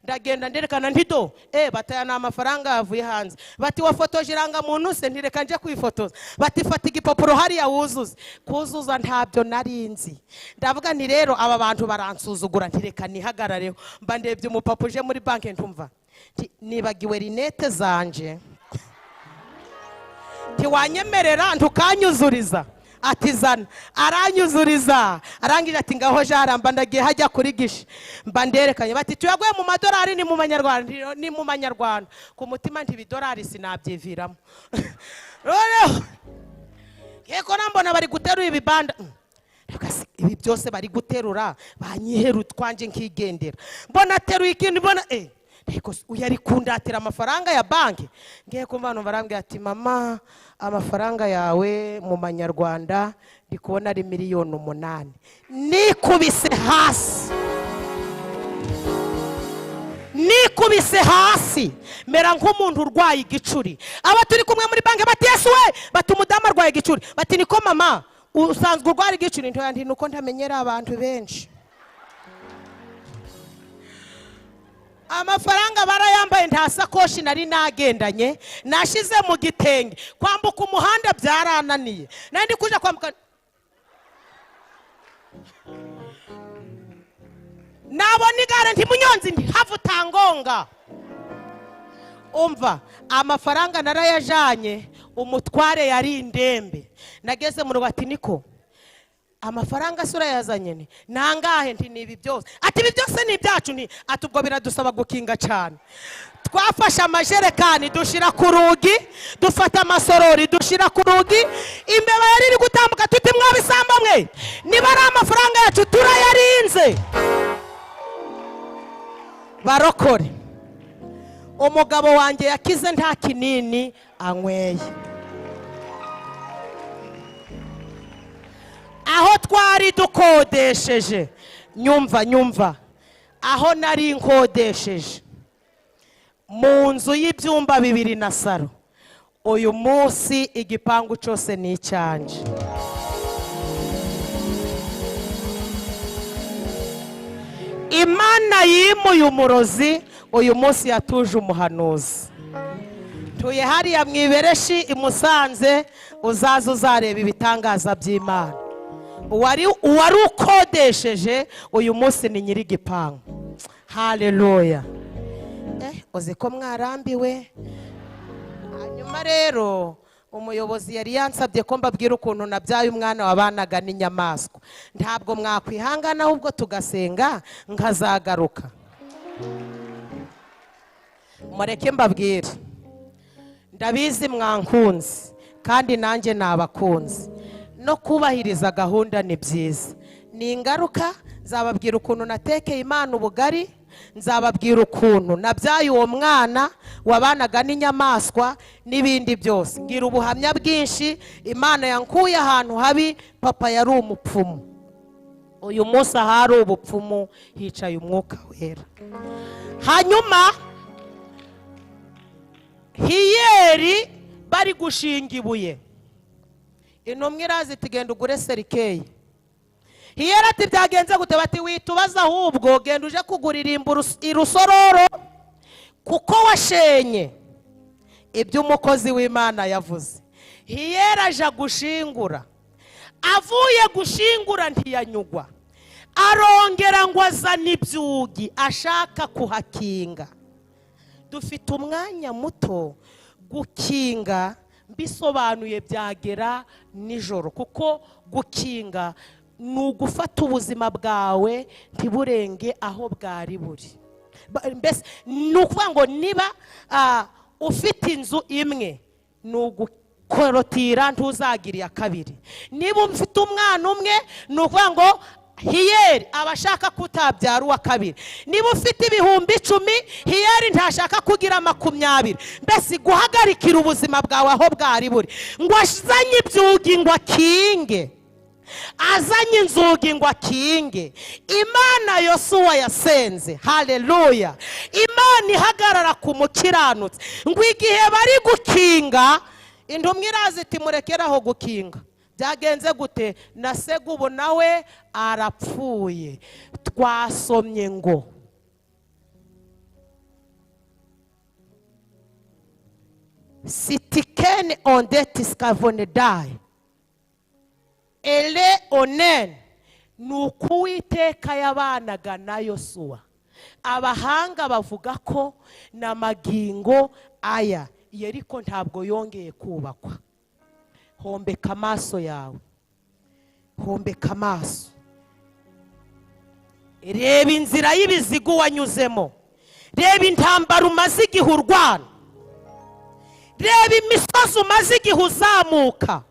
ndagenda nderekana ntido batayana amafaranga yavuye hanze. Bati wafotoje iranga muntu se? Ntireka nje kwifotoza. Bati fata igipapuro hariya wuzuze. Kuzuza ntabyo narinzi. Ndavuga nti rero aba bantu baransuzugura, ntireka nihagarareho. Mba ndebye umupapa uje muri banki ntumva nibagiwe rinete zanje, ntiwanyemerera ntukanyuzuriza? Ati zana. Aranyuzuriza, arangije ati ngaho jaramba. Ndagiye hajya kuri gishi, mba nderekanye. Bati tuyaguye mu madolari ni mu manyarwanda? Ni mu manyarwanda. Ku mutima nti bidolari sinabyiviramo. Rero yego nambona bari guterura ibibanda, ibi byose bari guterura banyiheru twanje nkigendera. Mbona teruye ikintu, mbona Eko uyari kundatira amafaranga ya banki. Ngiye kumva no barambye ati mama amafaranga yawe mu manyarwanda ndi kubona ari miliyoni 8. Nikubise hasi, nikubise hasi mera nk'umuntu urwaye igicuri. Aba turi kumwe muri banki bati Yesu we, bati umudamu arwaye igicuri. Bati niko mama usanzwe urwaye igicuri? Ntoya ndi nuko ntamenyera abantu benshi. Amafaranga barayambaye nta sakoshi nari nagendanye, nashize mu gitenge. Kwambuka umuhanda byarananiye, nandi kuja kwambuka. Nabona igare nti munyonzi nti havutangonga. Umva amafaranga narayajanye, umutware yari indembe. Nageze mu rugo ati niko amafaranga sura yazanye ni nangahe? Nti nibi byose. Ati ibi byose ni byacu? Ni ati ubwo biradusaba gukinga cyane. Twafashe amajerekani dushira ku rugi, dufata amasorori dushira ku rugi. Imbeba yari iri gutambuka, tuti mwabisamba mwe, niba ari amafaranga yacu turayarinze. Barokore umugabo wanjye yakize nta kinini anyweye. Aho twari dukodesheje, nyumva aho nari nkodesheje mu nzu y'ibyumba 2 na saro, uyu munsi igipangu cyose ni icyanje. Imana yimuye umurozi, uyu munsi yatuje umuhanuzi. Tuye hariya mwibereshi imusanze, uzaza uzareba ibitangaza by'Imana. uwari ukodesheje uyu munsi ni nyiri igipangu. Haleluya. Uzi ko mwarambiwe. Hanyuma rero umuyobozi yari yansabye ko mbabwira ukuntu nabyaye umwana wabanaga n'inyamaswa. Ntabwo mwakwihangana ahubwo tugasenga nkazagaruka. Mureke mbabwire, ndabizi mwankunze kandi nanjye nabakunze. No kubahiriza gahunda ni byiza. Ni ingaruka. Nzababwira ukuntu natekeye Imana ubugari, nzababwira ukuntu nabyaye uwo mwana wabanaga n'inyamaswa n'ibindi byose. Ngira ubuhamya bwinshi. Imana yankuye ahantu habi, papa yari umupfumu. Uyu munsi ahari ubupfumu hicaye umwuka wera. Hanyuma Hiyeri bari gushinga ibuye, intumwa irazi tigenda ugure serikeyi. Hiyeri ati byagenze gute? Bati witubaza ahubwo genda uje kugurira irusororo kuko washenye ibyo umukozi w'Imana yavuze. Hiyeri aja gushingura, avuye gushingura ntiyanyugwa, arongera ngo azana ibyugi ashaka kuhakinga. Dufite umwanya muto. Gukinga bisobanuye byagera nijoro, kuko gukinga ni ugufata ubuzima bwawe ntiburenge aho bwari buri. Mbese ni ukuvuga ngo niba ufite inzu imwe ni ugukorotira ntuzagire iya kabiri. Niba ufite umwana umwe ni ukuvuga ngo Hiyeri abashaka kutabyara uwa kabiri. Niba ufite 10,000, Hiyeri ntashaka kugira 20. Mbese guhagarikira ubuzima bwawe aho bwari buri. Ngo azanye ibyugi ngo akinge, azanye inzugi ngo akinge. Imana Yosuwa yasenze. Haleluya. Imana ihagarara ku mukiranutsi. Ngo igihe bari gukinga, intumwa irazi iti murekeraho gukinga. Byagenze gute? Na Segubu nawe arapfuye. Twasomye ngo Sitiken ondet skavone dai ele onen. Nuko Uwiteka yabanaga na Yosuwa. Abahanga bavuga ko na magingo aya Yeriko ntabwo yongeye kubakwa. Hombeka amaso yawe, hombeka amaso. Reba inzira y'ibizigu wanyuzemo, reba intambara umaze igihe urwana, reba imisozi umaze igihe uzamuka.